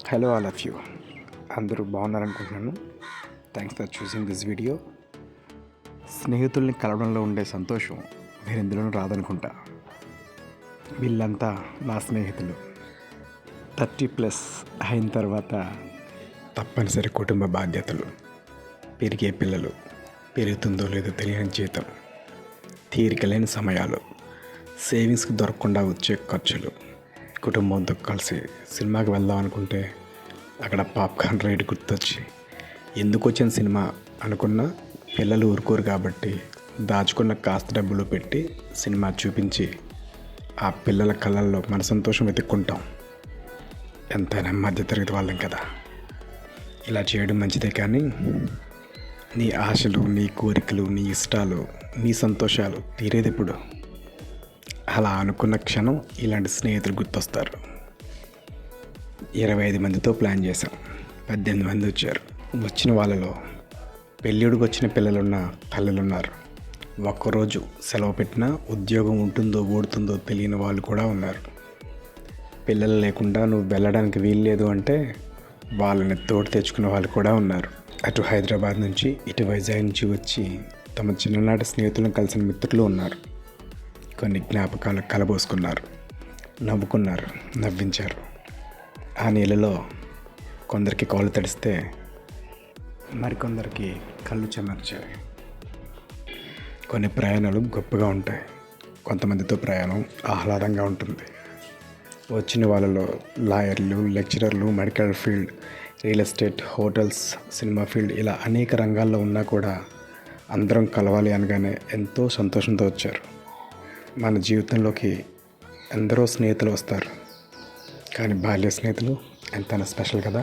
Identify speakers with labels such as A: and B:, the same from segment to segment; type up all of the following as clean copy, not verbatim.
A: Hello all of you, అందరూ బాగున్నారనుకుంటున్నాను. Thanks for choosing this video. స్నేహితుల్ని కలవడంలో ఉండే సంతోషం వేరెందులోనూ రాదనుకుంటా. వీళ్ళంతా నా స్నేహితులు. 30+ అయిన తర్వాత తప్పనిసరి కుటుంబ బాధ్యతలు, పెరిగే పిల్లలు, పెరుగుతుందో లేదో తెలియని జీతం, తీరికలేని సమయాలు, సేవింగ్స్కి దొరకకుండా వచ్చే ఖర్చులు, కుటుంబంతో కలిసి సినిమాకి వెళ్దాం అనుకుంటే అక్కడ పాప్కార్న్ రేటు గుర్తొచ్చి ఎందుకు వచ్చిన సినిమా అనుకున్న పిల్లలు ఊరుకోరు కాబట్టి దాచుకున్న కాస్త డబ్బులు పెట్టి సినిమా చూపించి ఆ పిల్లల కళ్ళల్లో మన సంతోషం వెతుక్కుంటాం. ఎంతైనా మధ్యతరగతి వాళ్ళం కదా. ఇలా చేయడం మంచిదే, కానీ నీ ఆశలు, నీ కోరికలు, నీ ఇష్టాలు, నీ సంతోషాలు తీరేది ఎప్పుడు? అలా అనుకున్న క్షణం ఇలాంటి స్నేహితులు గుర్తొస్తారు. 25 మందితో ప్లాన్ చేశాం. 18 మంది వచ్చారు. వచ్చిన వాళ్ళలో పెళ్ళిడికి వచ్చిన పిల్లలున్న తల్లులున్నారు. ఒక్కరోజు సెలవు పెట్టినా ఉద్యోగం ఉంటుందో ఊడుతుందో తెలియని వాళ్ళు కూడా ఉన్నారు. పిల్లలు లేకుండా నువ్వు వెళ్ళడానికి వీల్లేదు అంటే వాళ్ళని తోడు తెచ్చుకున్న వాళ్ళు కూడా ఉన్నారు. అటు హైదరాబాద్ నుంచి ఇటు వైజాగ్ నుంచి వచ్చి తమ చిన్ననాటి స్నేహితులను కలిసిన మిత్రులు ఉన్నారు. కొన్ని జ్ఞాపకాలు కలబోసుకున్నారు, నవ్వుకున్నారు, నవ్వించారు. ఆ నీళ్ళలో కొందరికి కాళ్ళు తడిస్తే మరికొందరికి కళ్ళు చెమర్చాయి. కొన్ని ప్రయాణాలు గొప్పగా ఉంటాయి, కొంతమందితో ప్రయాణం ఆహ్లాదంగా ఉంటుంది. వచ్చిన వాళ్ళలో లాయర్లు, లెక్చరర్లు, medical field, real estate, hotels, cinema field ఇలా అనేక రంగాల్లో ఉన్నా కూడా అందరం కలవాలి అనగానే ఎంతో సంతోషంతో వచ్చారు. మన జీవితంలోకి ఎందరో స్నేహితులు వస్తారు, కానీ బాల్య స్నేహితులు ఎంతైనా స్పెషల్ కదా.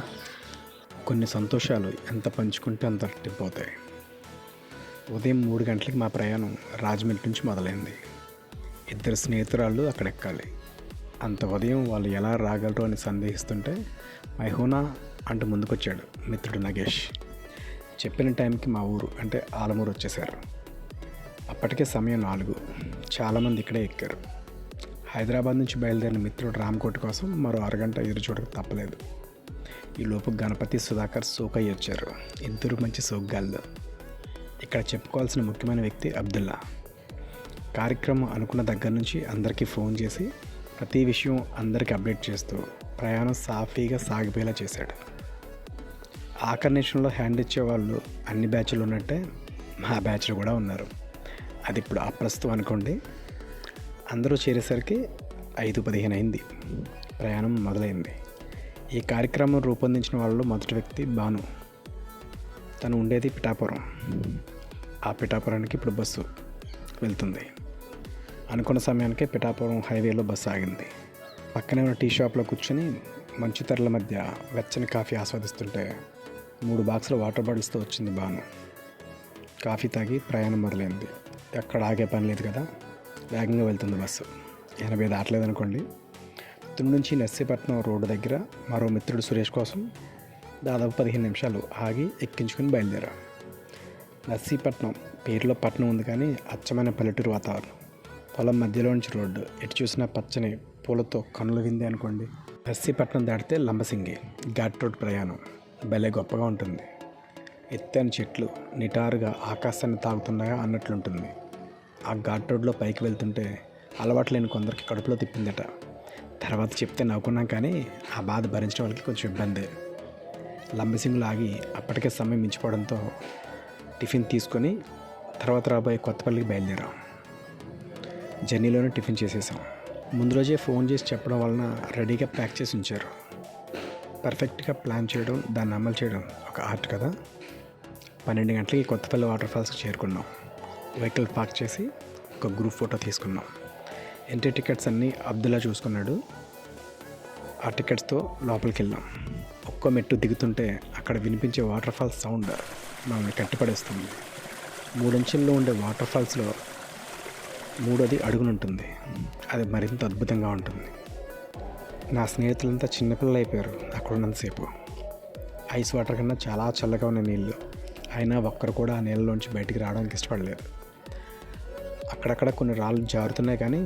A: కొన్ని సంతోషాలు ఎంత పంచుకుంటే అంత రెట్టింపవుతాయి. ఉదయం 3 గంటలకి మా ప్రయాణం రాజమండ్రి నుంచి మొదలైంది. 2 స్నేహితురాళ్ళు అక్కడ ఎక్కాలి. అంత ఉదయం వాళ్ళు ఎలా రాగలరు అని సందేహిస్తుంటే మైహోనా అంటూ ముందుకొచ్చాడు మిత్రుడు నగేష్. చెప్పిన టైంకి మా ఊరు అంటే ఆలమూరు వచ్చేసారు. అప్పటికే సమయం 4. చాలామంది ఇక్కడే ఎక్కారు. హైదరాబాద్ నుంచి బయలుదేరిన మిత్రుడు రామకోటి కోసం మరో అరగంట ఎదురు చూడక తప్పలేదు. ఈలోపు గణపతి, సుధాకర్, సోకయ్య వచ్చారు. ఇద్దరు మంచి సోగ్గాళ్ళు. ఇక్కడ చెప్పుకోవాల్సిన ముఖ్యమైన వ్యక్తి అబ్దుల్లా. కార్యక్రమం అనుకున్న దగ్గర నుంచి అందరికీ ఫోన్ చేసి ప్రతి విషయం అందరికీ అప్డేట్ చేస్తూ ప్రయాణం సాఫీగా సాగిపోయేలా చేశాడు. ఆఖరి నిమిషంలో హ్యాండ్ ఇచ్చేవాళ్ళు అన్ని బ్యాచ్లు ఉన్నట్టే మా బ్యాచ్లు కూడా ఉన్నారు. అది ఇప్పుడు అప్రస్తుతం అనుకోండి. అందరూ చేరేసరికి 5:15 అయింది. ప్రయాణం మొదలైంది. ఈ కార్యక్రమం రూపొందించిన వాళ్ళలో మొదటి వ్యక్తి భాను. తను ఉండేది పిఠాపురం. ఆ పిఠాపురానికి ఇప్పుడు బస్సు వెళ్తుంది. అనుకున్న సమయానికే పిఠాపురం హైవేలో బస్సు ఆగింది. పక్కనే ఉన్న టీ షాప్లో కూర్చొని మంచు తెరల మధ్య వెచ్చని కాఫీ ఆస్వాదిస్తుంటే 3 బాక్సుల వాటర్ బాటిల్స్తో వచ్చింది భాను. కాఫీ తాగి ప్రయాణం మొదలైంది. ఎక్కడ ఆగే పని లేదు కదా. వేగంగా వెళ్తుంది బస్సు. 80 దాటలేదనుకోండి. తుని నుంచి నర్సీపట్నం రోడ్డు దగ్గర మరో మిత్రుడు సురేష్ కోసం దాదాపు 15 నిమిషాలు ఆగి ఎక్కించుకుని బయలుదేరా. నర్సీపట్నం పేరులో పట్నం ఉంది, కానీ అచ్చమైన పల్లెటూరు వాతావరణం. పొలం మధ్యలో నుంచి రోడ్డు, ఎటు చూసినా పచ్చని పూలతో కనుల వింది అనుకోండి. నర్సీపట్నం దాటితే లంబసింగి ఘాట్ రోడ్ ప్రయాణం భలే గొప్పగా ఉంటుంది. ఎత్తైన చెట్లు నిటారుగా ఆకాశాన్ని తాగుతున్నాయా అన్నట్లుంటుంది. ఆ ఘాట్ రోడ్లో పైకి వెళ్తుంటే అలవాటు లేని కొందరికి కడుపులో తిప్పిందట. తర్వాత చెప్తే నవ్వుకున్నాం, కానీ ఆ బాధ భరించడం వాళ్ళకి కొంచెం ఇబ్బంది. లంబసింగులో ఆగి అప్పటికే సమయం మించిపోవడంతో టిఫిన్ తీసుకొని తర్వాత రాబోయే కొత్తపల్లికి బయలుదేరాం. జర్నీలోనే టిఫిన్ చేసేసాం. ముందు రోజే ఫోన్ చేసి చెప్పడం వలన రెడీగా ప్యాక్ చేసి ఉంచారు. పర్ఫెక్ట్గా ప్లాన్ చేయడం, దాన్ని అమలు చేయడం ఒక ఆర్ట్ కదా. 12 గంటలకి కొత్తపల్లి వాటర్ ఫాల్స్కి చేరుకున్నాం. వెహికల్ పార్క్ చేసి ఒక గ్రూప్ ఫోటో తీసుకున్నాం. ఎంట్రీ టికెట్స్ అన్నీ అబ్దుల్లా చూసుకున్నాడు. ఆ టికెట్స్తో లోపలికి వెళ్ళాం. ఒక్కో మెట్టు దిగుతుంటే అక్కడ వినిపించే వాటర్ ఫాల్స్ సౌండ్ మనల్ని కట్టిపడేస్తుంది. 3 అంచెల్లో ఉండే వాటర్ ఫాల్స్లో 3వ అడుగునుంటుంది. అది మరింత అద్భుతంగా ఉంటుంది. నా స్నేహితులంతా చిన్నపిల్లలు అయిపోయారు అక్కడ ఉన్నంతసేపు. ఐస్ వాటర్ కన్నా చాలా చల్లగా ఉన్న నీళ్ళు. అయినా ఒక్కరు కూడా ఆ నీళ్ళలోంచి బయటికి రావడానికి ఇష్టపడలేదు. అక్కడక్కడ కొన్ని రాళ్ళు జారుతున్నాయి, కానీ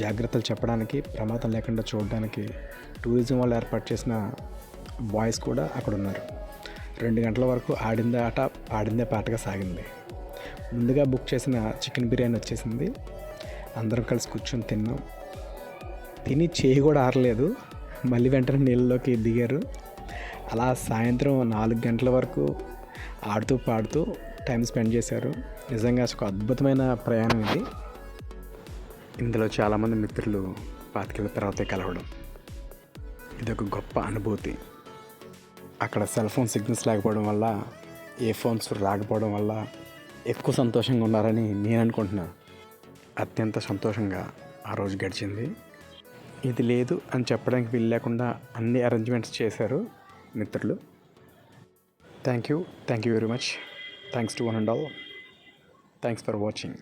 A: జాగ్రత్తలు చెప్పడానికి, ప్రమాదం లేకుండా చూడడానికి టూరిజం వాళ్ళు ఏర్పాటు చేసిన బాయ్స్ కూడా అక్కడ ఉన్నారు. 2 గంటల వరకు ఆడిందే ఆట పాడిందే పాటగా సాగింది. ముందుగా బుక్ చేసిన చికెన్ బిర్యానీ వచ్చేసింది. అందరం కలిసి కూర్చొని తిన్నాం. తిని చేయి కూడా ఆరలేదు, మళ్ళీ వెంటనే నీళ్ళలోకి దిగారు. అలా సాయంత్రం 4 గంటల వరకు ఆడుతూ పాడుతూ టైం స్పెండ్ చేశారు. నిజంగా ఒక అద్భుతమైన ప్రయాణం ఇది. ఇందులో చాలామంది మిత్రులు 25 ఏళ్ళ తర్వాతే కలవడం, ఇది ఒక గొప్ప అనుభూతి. అక్కడ సెల్ ఫోన్ సిగ్నల్స్ లేకపోవడం వల్ల, ఏ ఫోన్స్ రాకపోవడం వల్ల ఎక్కువ సంతోషంగా ఉన్నారని నేను అనుకుంటున్నాను. అత్యంత సంతోషంగా ఆ రోజు గడిచింది. ఇది లేదు అని చెప్పడానికి వీలు లేకుండా అన్ని అరేంజ్మెంట్స్ చేశారు మిత్రులు. Thank you very much. Thanks to one and all. Thanks for watching.